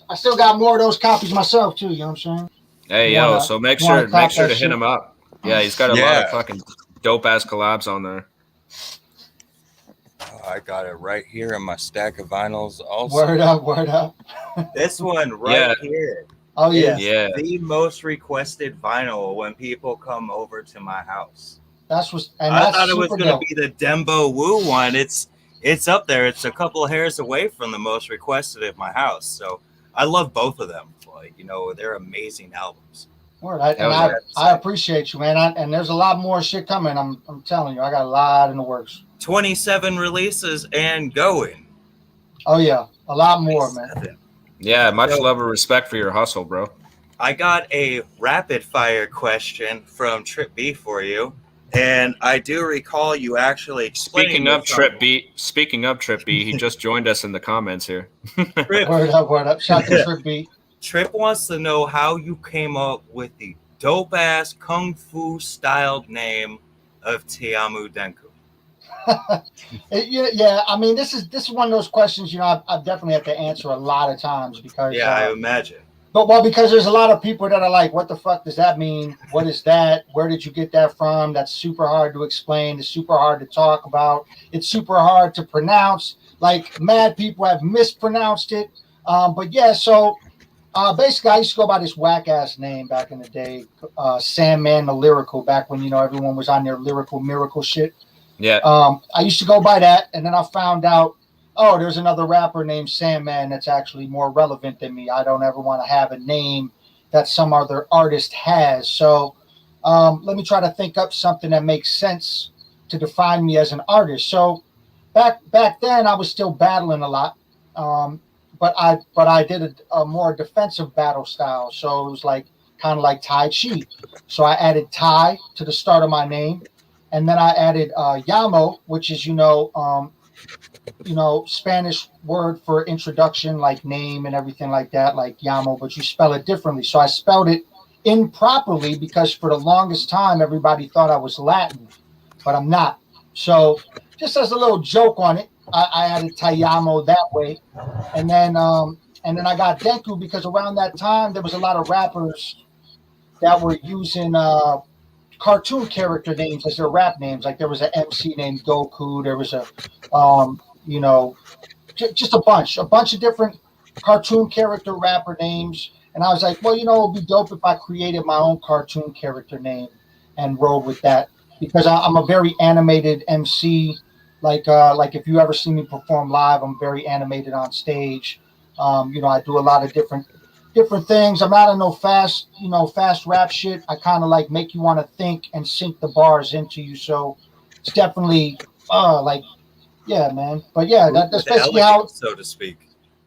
I still got more of those copies myself too. You know what I'm saying? Hey, so make sure to hit him up. Yeah, he's got a lot of fucking dope ass collabs on there. I got it right here in my stack of vinyls. Also, word up. This one here. Oh yeah, the most requested vinyl when people come over to my house. I thought it was going to be the Dembo Wu one. It's up there. It's a couple of hairs away from the most requested at my house. So I love both of them. Like, they're amazing albums. I appreciate you, man. And there's a lot more shit coming. I'm telling you, I got a lot in the works. 27 releases and going. Oh yeah, a lot more, man. Yeah, much love and respect for your hustle, bro. I got a rapid fire question from Trip B for you. And I do recall you actually explaining. Speaking of Trip B, he just joined us in the comments here. Word up. Shout out to Trip B. Trip wants to know how you came up with the dope ass kung fu styled name of Taiyamo Denku. Yeah, I mean, this is one of those questions. I definitely have to answer a lot of times because. Yeah, I imagine. But because there's a lot of people that are like, what the fuck does that mean? What is that? Where did you get that from? That's super hard to explain. It's super hard to talk about. It's super hard to pronounce. Like, mad people have mispronounced it. But yeah, so basically I used to go by this whack ass name back in the day, Sandman the Lyrical, back when, everyone was on their lyrical miracle shit. Yeah. I used to go by that, and then I found out, there's another rapper named Sandman that's actually more relevant than me. I don't ever want to have a name that some other artist has. So let me try to think up something that makes sense to define me as an artist. So back then I was still battling a lot, but I did a more defensive battle style. So it was like kind of like Tai Chi. So I added Tai to the start of my name, and then I added Yamo, which is Spanish word for introduction, like name and everything like that, like Yamo, but you spell it differently. So I spelled it improperly because for the longest time everybody thought I was Latin, but I'm not. So just as a little joke on it, I added Taiyamo that way, and then I got Denku because around that time there was a lot of rappers that were using cartoon character names as their rap names. Like there was an MC named Goku. There was a you know, just a bunch of different cartoon character rapper names. And I was like, well, it'd be dope if I created my own cartoon character name and rode with that because I'm a very animated MC. Like if you ever see me perform live, I'm very animated on stage. I do a lot of different things. I'm not in no fast rap shit. I kind of like make you want to think and sink the bars into you. So it's definitely like, yeah, man. But yeah, that's basically how, so to speak.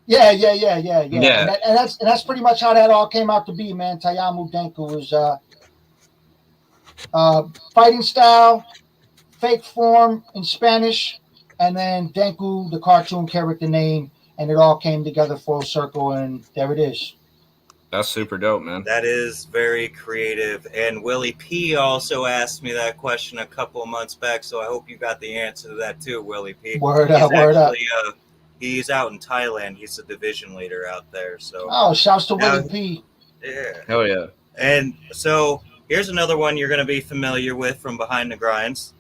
Yeah. Yeah. And that's pretty much how that all came out to be, man. Taiyamo Denku was fighting style, fake form in Spanish, and then Denku, the cartoon character name, and it all came together full circle, and there it is. That's super dope, man. That is very creative. And Willie P also asked me that question a couple of months back, so I hope you got the answer to that too, Willie P. Word up. He's out in Thailand. He's a division leader out there. So shouts to Willie P. Yeah. Hell yeah. And so here's another one you're going to be familiar with from Behind the Grinds.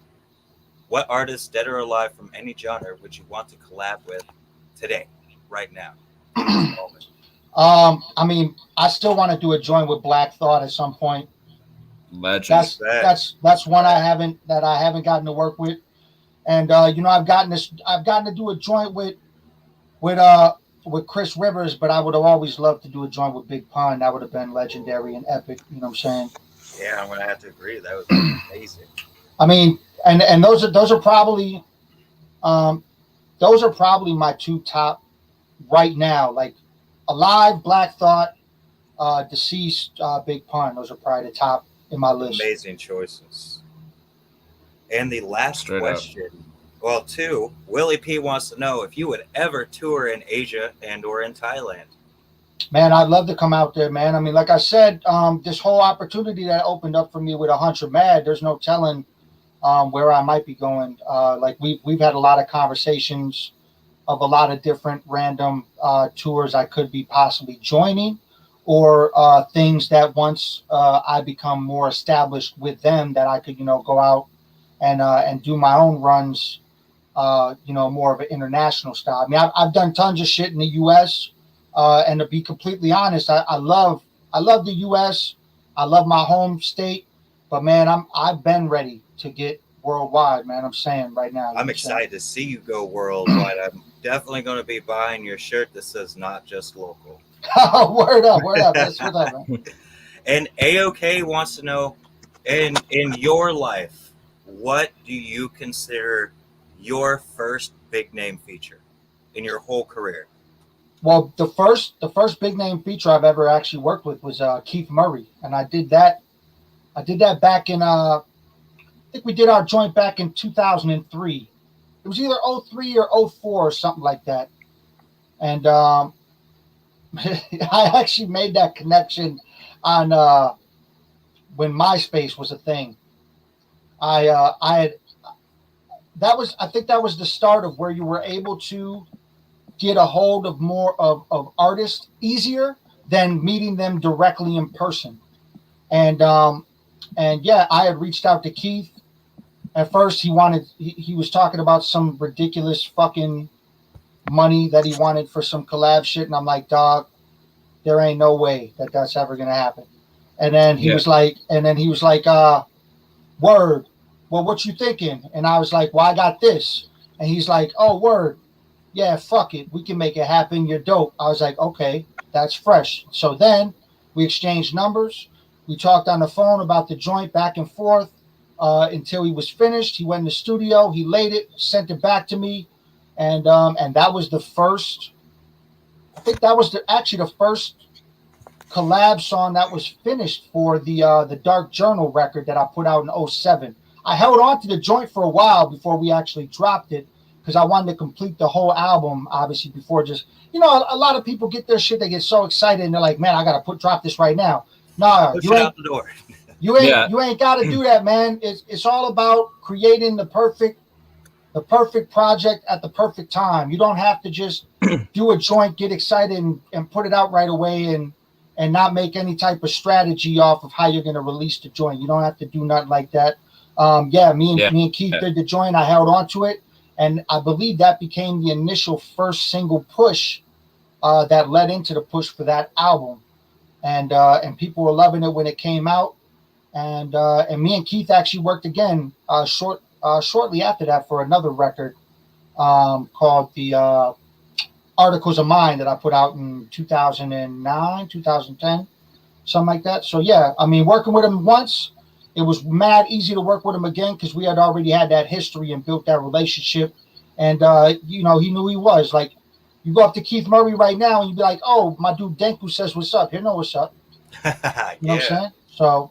What artist, dead or alive, from any genre, would you want to collab with today, right now? I mean, I still want to do a joint with Black Thought at some point. Legend. That's one I haven't gotten to work with, and I've gotten to do a joint with Chris Rivers, but I would have always loved to do a joint with Big Pun. That would have been legendary and epic. You know what I'm saying? Yeah, I'm gonna have to agree. That would be amazing. I mean, and those are probably my two top right now. Like alive, Black Thought, deceased, Big Pun. Those are probably the top in my list. Amazing choices. And the last Straight question. Well, two. Willie P wants to know if you would ever tour in Asia and or in Thailand. Man, I'd love to come out there, man. I mean, like I said, this whole opportunity that opened up for me with 100 Mad, there's no telling where I might be going. Like we've had a lot of conversations of a lot of different random tours I could be possibly joining, or things that once I become more established with them, that I could go out and do my own runs, more of an international style. I mean, I've done tons of shit in the U.S. And to be completely honest, I love the U.S. I love my home state, but man, I've been ready to get worldwide, man. I'm saying right now. I'm excited to see you go worldwide. I'm definitely going to be buying your shirt that says "Not Just Local." Word up. That's what up, man. And AOK wants to know, in your life, what do you consider your first big name feature in your whole career? Well, the first big name feature I've ever actually worked with was Keith Murray, and I did that back in I think we did our joint back in 2003. It was either 03 or 04 or something like that. And I actually made that connection on when MySpace was a thing. I think that was the start of where you were able to get a hold of more of artists easier than meeting them directly in person. And yeah, I had reached out to Keith. At first he was talking about some ridiculous fucking money that he wanted for some collab shit, and I'm like, dog, there ain't no way that's ever gonna happen. And then he was like, word, well, what you thinking? And I was like, well, I got this. And he's like, oh, word, yeah, fuck it, we can make it happen, you're dope. I was like, okay, that's fresh. So then we exchanged numbers. We talked on the phone about the joint back and forth until he was finished. He went in the studio, he laid it, sent it back to me, and that was the first. I think that was actually the first collab song that was finished for the Dark Journal record that I put out in 07. I held on to the joint for a while before we actually dropped it because I wanted to complete the whole album, obviously, before just, a lot of people get their shit, they get so excited and they're like, man, I gotta drop this right now. Nah, Push it out the door. You ain't gotta do that, man. It's all about creating the perfect project at the perfect time. You don't have to just do a joint, get excited and put it out right away and not make any type of strategy off of how you're going to release the joint. You don't have to do nothing like that. Me and Keith did the joint. I held on to it, and I believe that became the initial first single push that led into the push for that album. And people were loving it when it came out. And me and Keith actually worked again shortly after that for another record called the Articles of Mind that I put out in 2009, 2010, something like that. So yeah, I mean, working with him once, it was mad easy to work with him again because we had already had that history and built that relationship. And he knew who he was. Like, you go up to Keith Murray right now and you'd be like, oh, my dude Denku says what's up. He'll know what's up. You know what I'm saying? So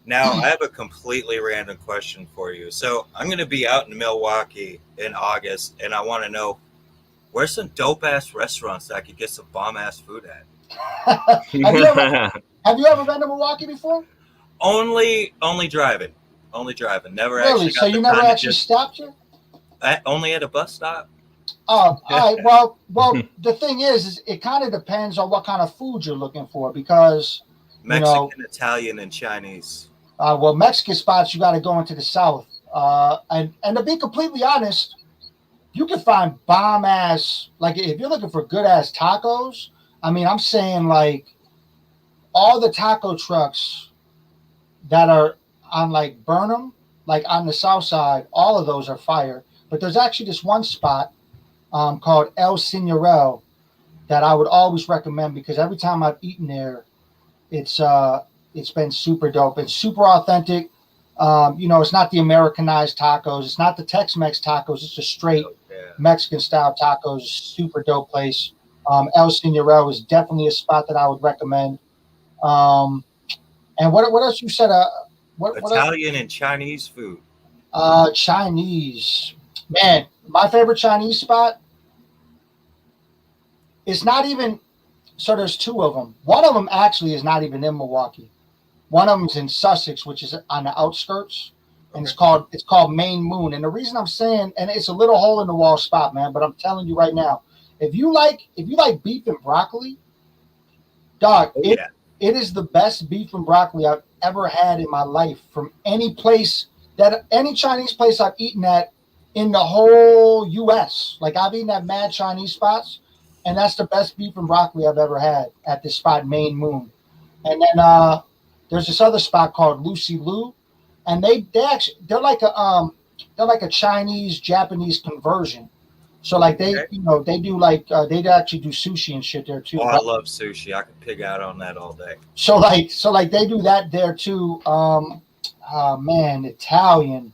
now I have a completely random question for you. So I'm going to be out in Milwaukee in August, and I want to know, where's some dope ass restaurants that I could get some bomb ass food at? Have you ever been to Milwaukee before? Only driving. Never really? Actually. So you never actually stopped here? Only at a bus stop. Oh, all right. Well, the thing is it kind of depends on what kind of food you're looking for because Mexican, Italian, and Chinese. Well, Mexican spots you got to go into the south. And to be completely honest, you can find bomb ass, like if you're looking for good ass tacos. I mean, I'm saying like all the taco trucks that are on like Burnham, like on the south side, all of those are fire. But there's actually this one spot called El Señorel that I would always recommend because every time I've eaten there, it's been super dope and super authentic. It's not the Americanized tacos. It's not the Tex-Mex tacos. It's a straight Mexican style tacos. Super dope place. El Señorel is definitely a spot that I would recommend. And what else you said? What Italian and Chinese food. Chinese, man. My favorite Chinese spot. It's not even. So there's two of them. One of them actually is not even in Milwaukee. One of them's in Sussex, which is on the outskirts, and it's called Main Moon. And the reason I'm saying, and it's a little hole in the wall spot, man, but I'm telling you right now, if you like beef and broccoli, dog, it is the best beef and broccoli I've ever had in my life from any Chinese place I've eaten at in the whole U.S. Like I've eaten at mad Chinese spots, and that's the best beef and broccoli I've ever had at this spot, Main Moon. And then there's this other spot called Lucy Lou, and they're like a Chinese Japanese conversion. So like they do like they actually do sushi and shit there too. Oh, I love sushi. I could pig out on that all day. So like they do that there too. Man, Italian.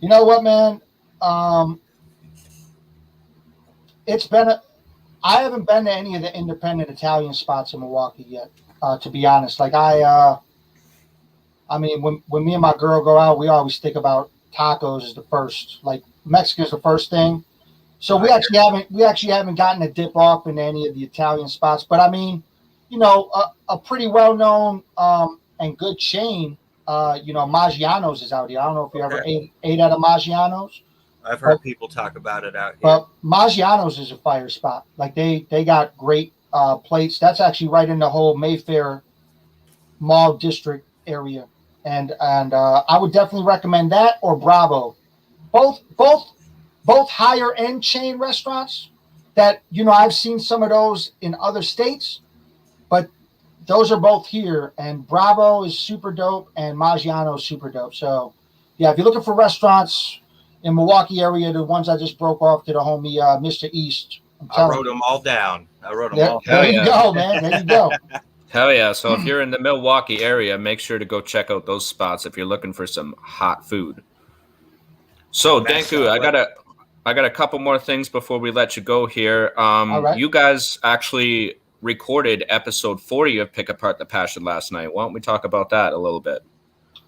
You know what, man? I haven't been to any of the independent Italian spots in Milwaukee yet. To be honest, like I mean, when me and my girl go out, we always think about tacos as the first. Like Mexican's the first thing. So we actually haven't gotten a dip off in any of the Italian spots. But I mean, a pretty well known and good chain. Maggiano's is out here. I don't know if you ever ate at a Maggiano's. I've heard people talk about it out here. But Maggiano's is a fire spot. Like they got great plates. That's actually right in the whole Mayfair Mall District area. And I would definitely recommend that or Bravo. Both higher end chain restaurants that, I've seen some of those in other states, but those are both here. And Bravo is super dope and Maggiano is super dope. So yeah, if you're looking for restaurants in Milwaukee area, the ones I just broke off to the homie Mr. East. I wrote them all down. There you go, man. There you go. Hell yeah. So if you're in the Milwaukee area, make sure to go check out those spots if you're looking for some hot food. So Denku, I got a couple more things before we let you go here. All right. You guys actually recorded episode 40 of Pick Apart the Passion last night. Why don't we talk about that a little bit?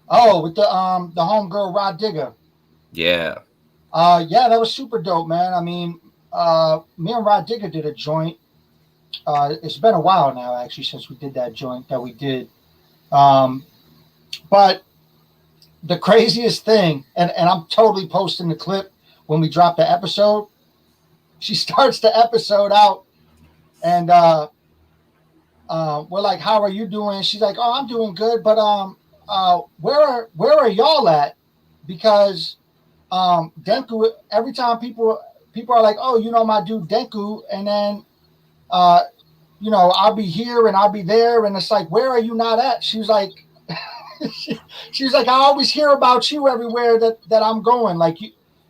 Oh, with the homegirl Rod Digger. Yeah. Yeah, that was super dope, man. I mean, me and Rod Digger did a joint. It's been a while now, actually, since we did that joint that we did. But the craziest thing, and I'm totally posting the clip when we drop the episode. She starts the episode out, and we're like, "How are you doing?" She's like, "Oh, I'm doing good, but where are y'all at?" Because Denku. Every time people are like, "Oh, you know my dude Denku," and then I'll be here and I'll be there, and it's like, "Where are you not at?" She's like. She's like, I always hear about you everywhere that I'm going. Like,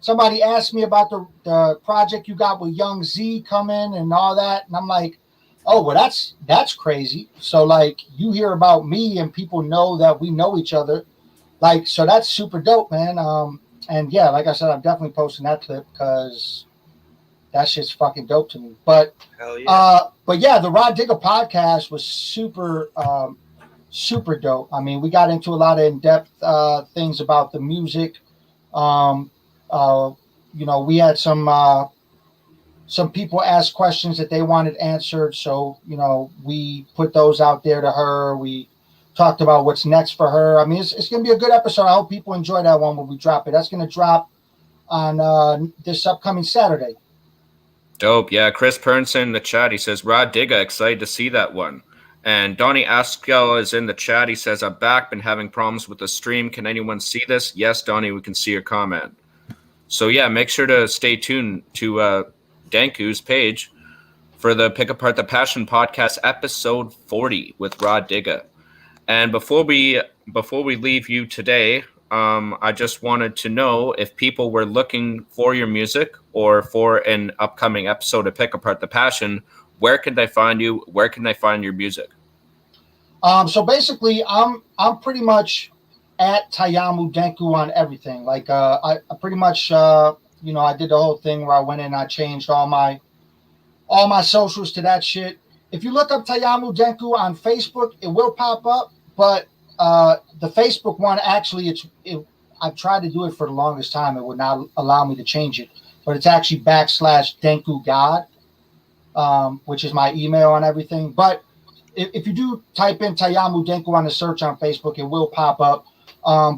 somebody asked me about the project you got with Young Z coming and all that, and I'm like, oh, well, that's crazy. So like, you hear about me and people know that we know each other, like, so that's super dope, man. And yeah, like I said, I'm definitely posting that clip because that shit's fucking dope to me. But hell yeah. But yeah, the Rod Digger podcast was super dope. I mean, we got into a lot of in-depth things about the music. We had some people ask questions that they wanted answered, so we put those out there to her. We talked about what's next for her. I mean, it's going to be a good episode. I hope people enjoy that one when we drop it. That's going to drop on this upcoming Saturday. Dope. Yeah, Chris Pernson in the chat, he says, Rod Digga, excited to see that one. And Donnie Askel is in the chat. He says, I'm back, been having problems with the stream. Can anyone see this? Yes, Donnie, we can see your comment. So, yeah, make sure to stay tuned to Denku's page for the Pick Apart the Passion podcast, episode 40 with Rod Digga. And before we leave you today, I just wanted to know if people were looking for your music or for an upcoming episode of Pick Apart the Passion, where can they find you? Where can they find your music? So basically, I'm pretty much at Taiyamo Denku on everything. Like I pretty much I did the whole thing where I went in and I changed all my socials to that shit. If you look up Taiyamo Denku on Facebook, it will pop up. But the Facebook one, actually, I've tried to do it for the longest time. It would not allow me to change it. But it's actually /Denku God. Which is my email and everything. But if you do type in Taiyamo Denku on the search on Facebook, it will pop up.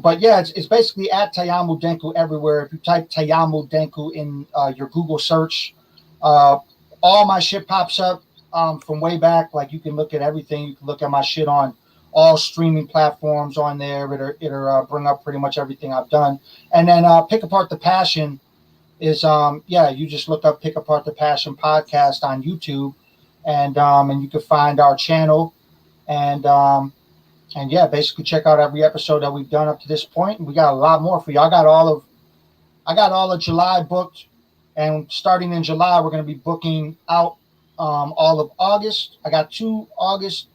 But yeah, it's basically at Taiyamo Denku everywhere. If you type Taiyamo Denku in your Google search, all my shit pops up from way back. Like, you can look at everything. You can look at my shit on all streaming platforms on there. It'll bring up pretty much everything I've done. And then Pick Apart the Passion is you just look up Pick Apart the Passion podcast on YouTube, and you can find our channel, and basically check out every episode that we've done up to this point. And we got a lot more for you. I got all of July booked, and starting in July we're going to be booking out all of August. I got two August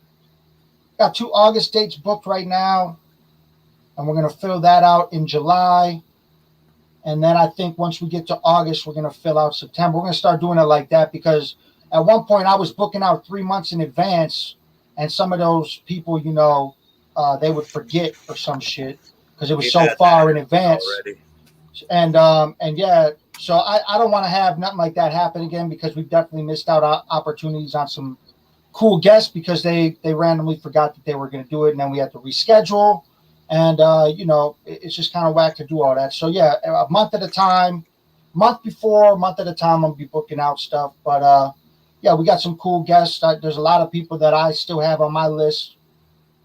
dates booked right now, and we're going to fill that out in July. And then I think once we get to August, we're going to fill out September. We're going to start doing it like that, because at one point I was booking out 3 months in advance, and some of those people, they would forget or some shit because it was so far in advance. Already. And yeah, so I don't want to have nothing like that happen again, because we've definitely missed out on opportunities on some cool guests because they randomly forgot that they were going to do it, and then we had to reschedule. And, it's just kind of whack to do all that. So, yeah, a month at a time, month at a time, I'll be booking out stuff. But, yeah, we got some cool guests. There's a lot of people that I still have on my list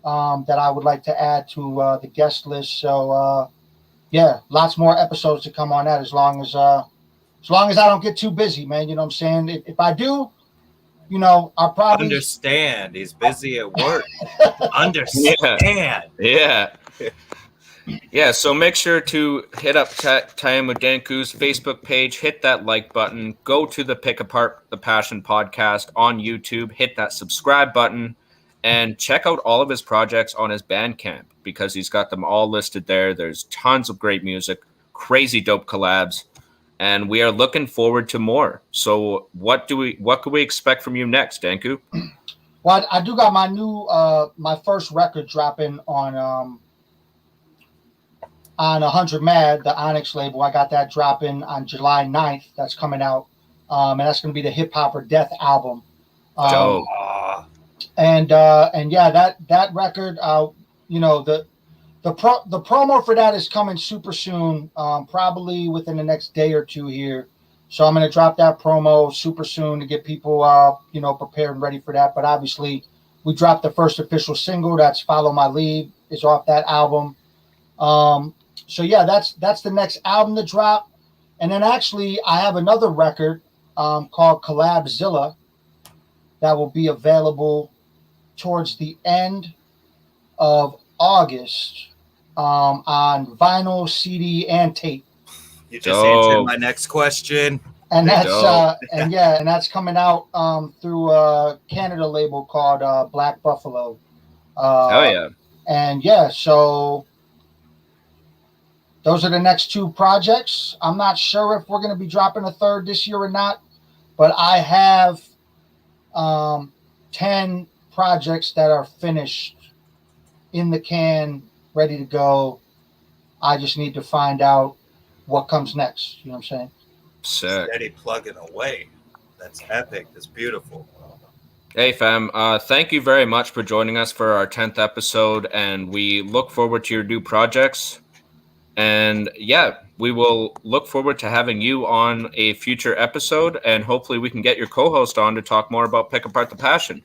that I would like to add to the guest list. So, yeah, lots more episodes to come on that as long as I don't get too busy, man. You know what I'm saying? If I do, I'll probably understand. He's busy at work. Understand. Yeah. Yeah, so make sure to hit up Taiyamo Denku's Facebook page, hit that like button, go to the Pick Apart the Passion podcast on YouTube, hit that subscribe button, And check out all of his projects on his Bandcamp because he's got them all listed there. There's tons of great music, crazy dope collabs, and we are looking forward to more. So what can we expect from you next, Denku? Well, I do got my new my first record dropping on 100 Mad, the Onyx label. I got that dropping on July 9th. That's coming out. And that's going to be the Hip Hop or Death album. Dope. And yeah, that record, you know, the promo for that is coming super soon, probably within the next day or two here. So I'm going to drop that promo super soon to get people, you know, prepared and ready for that. But obviously, we dropped the first official single. That's "Follow My Lead." Is off that album. So yeah, that's the next album to drop. And then actually, I have another record called Collabzilla that will be available towards the end of August on vinyl, CD, and tape. You just answered my next question. And that's and that's coming out through a Canada label called Black Buffalo. Oh yeah. And yeah, so those are the next two projects. I'm not sure if we're going to be dropping a third this year or not, but I have 10 projects that are finished in the can, ready to go. I just need to find out what comes next. You know what I'm saying? Sick. Steady plugging away. That's epic. That's beautiful. Hey fam, thank you very much for joining us for our 10th episode, and we look forward to your new projects. And yeah, we will look forward to having you on a future episode, and hopefully we can get your co-host on to talk more about Pick Apart the Passion.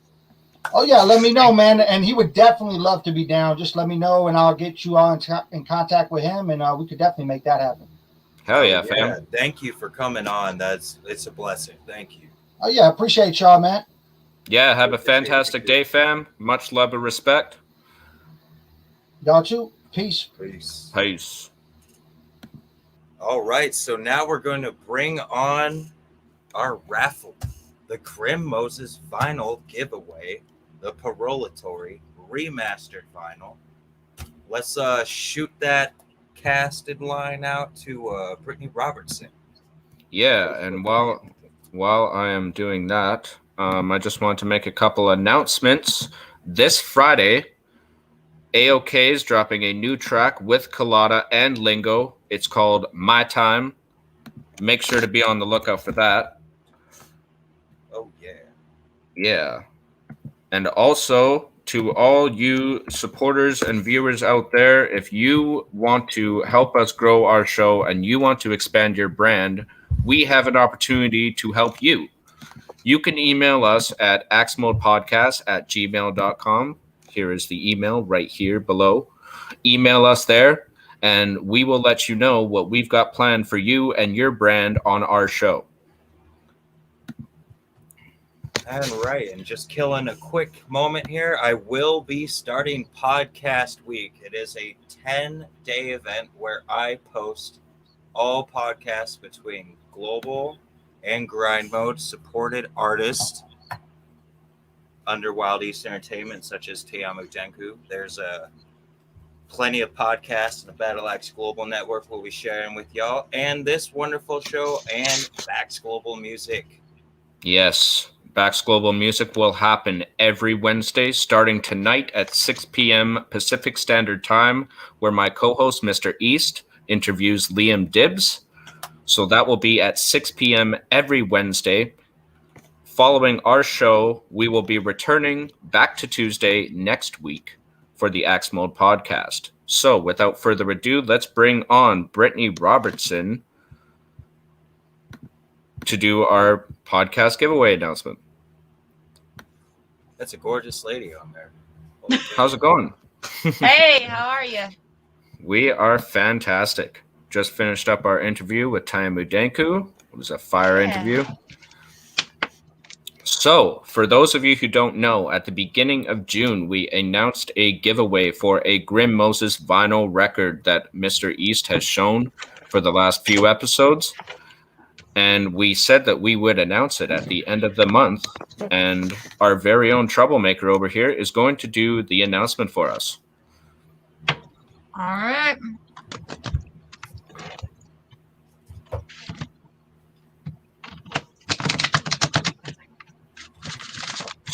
Oh yeah, let me know, man. And he would definitely love to be down. Just let me know, and I'll get you all in contact with him, and we could definitely make that happen. Hell yeah, fam. Thank you for coming on. It's a blessing. Thank you. Oh yeah, appreciate y'all, man. Yeah, have a fantastic day, fam. Much love and respect. Y'all too. Peace. Peace. All right, so now we're going to bring on our raffle, the YT vinyl giveaway, the Parolatory remastered vinyl. Let's shoot that casted line out to Brittany Robertson. Yeah, and while I am doing that, I just want to make a couple announcements. This Friday, AOK is dropping a new track with Colada and Lingo. It's called My Time. Make sure to be on the lookout for that. Oh, yeah. Yeah. And also, to all you supporters and viewers out there, if you want to help us grow our show and you want to expand your brand, we have an opportunity to help you. You can email us at axmodepodcast@gmail.com. Here is the email right here below. Email us there, and we will let you know what we've got planned for you and your brand on our show. All right, and just killing a quick moment here, I will be starting Podcast Week. It is a 10-day event where I post all podcasts between global and grind mode supported artists under Wild East Entertainment, such as Taiyamo Denku. There's plenty of podcasts in the Battleaxe Global Network we'll be sharing with y'all, and this wonderful show and Bax Global Music. Yes, Bax Global Music will happen every Wednesday starting tonight at 6 p.m. Pacific Standard Time, where my co-host, Mr. East, interviews Liam Dibbs. So that will be at 6 p.m. every Wednesday. Following our show, we will be returning back to Tuesday next week for the Axe Mode podcast. So without further ado, let's bring on Brittany Robertson to do our podcast giveaway announcement. That's a gorgeous lady on there. How's it going? Hey, how are you? We are fantastic. Just finished up our interview with Taiyamo Denku. It was a fire interview. So, for those of you who don't know, at the beginning of June, we announced a giveaway for a YT vinyl record that Mr. East has shown for the last few episodes. and we said that we would announce it at the end of the month. And our very own troublemaker over here is going to do the announcement for us. All right.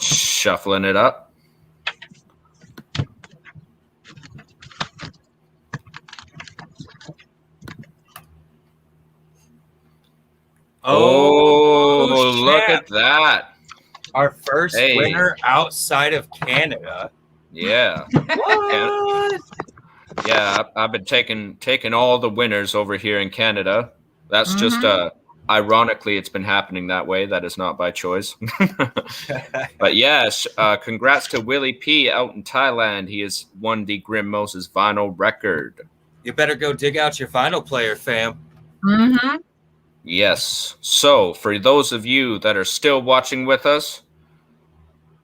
Shuffling it up. Oh, look snap. at that. Our first Hey. winner outside of Canada. Yeah. What? Yeah, I've been taking all the winners over here in Canada. That's just ironically it's been happening that way. That is not by choice. But yes, congrats to Willie P out in Thailand. He has won the Grim Moses vinyl record. You better go dig out your final player, fam. Mm-hmm. Yes. So for those of you that are still watching with us,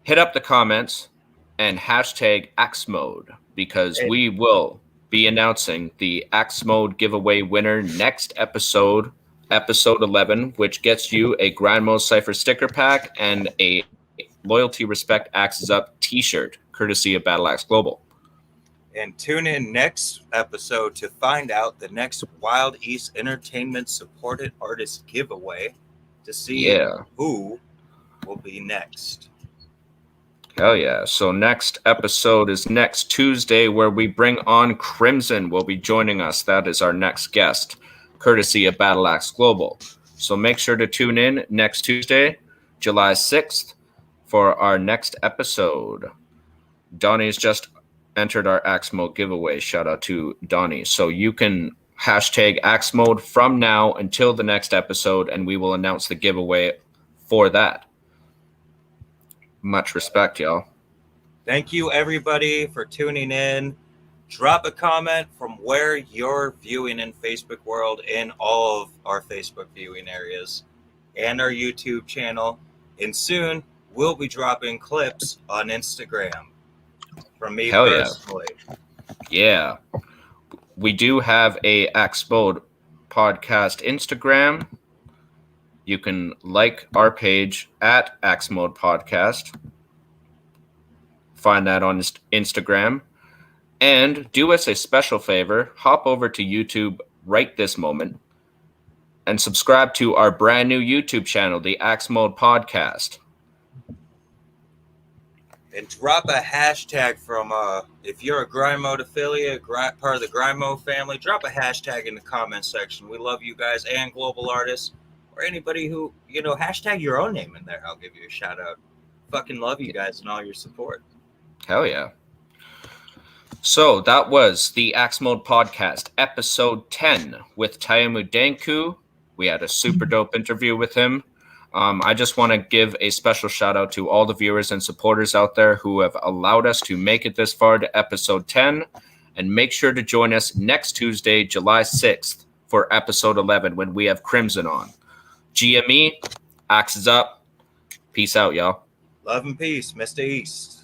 hit up the comments and hashtag Axe Mode, because we will be announcing the Axe Mode giveaway winner next episode, episode 11, which gets you a Grind Mode Cypher sticker pack and a Loyalty Respect Axes Up t-shirt, courtesy of Battleaxe Global. And tune in next episode to find out the next Wild East Entertainment supported artist giveaway to see who will be next. Hell yeah. So next episode is next Tuesday, where we bring on Crimson will be joining us. That is our next guest, courtesy of Battleaxe Global. So make sure to tune in next Tuesday, July 6th, for our next episode. Donnie's just entered our Axe Mode giveaway. Shout out to Donnie. So you can hashtag Axe Mode from now until the next episode, and we will announce the giveaway for that. Much respect, y'all. Thank you, everybody, for tuning in. Drop a comment from where you're viewing in Facebook world in all of our Facebook viewing areas and our YouTube channel. And soon we'll be dropping clips on Instagram from me personally. Yeah. We do have a Axe Mode podcast Instagram. You can like our page at Axe Mode Podcast. Find that on Instagram. And do us a special favor. Hop over to YouTube right this moment and subscribe to our brand new YouTube channel, the Axe Mode Podcast. And drop a hashtag from, if you're a Grind Mode affiliate, part of the Grind Mode family, drop a hashtag in the comment section. We love you guys and global artists. Or anybody who, hashtag your own name in there. I'll give you a shout out. Fucking love you guys and all your support. Hell yeah. So that was the Axe Mode Podcast, episode 10 with Taiyamo Denku. We had a super dope interview with him. I just want to give a special shout out to all the viewers and supporters out there who have allowed us to make it this far to episode 10. And make sure to join us next Tuesday, July 6th for episode 11 when we have Crimson on. GME, Axes Up. Peace out, y'all. Love and peace, Mr. East.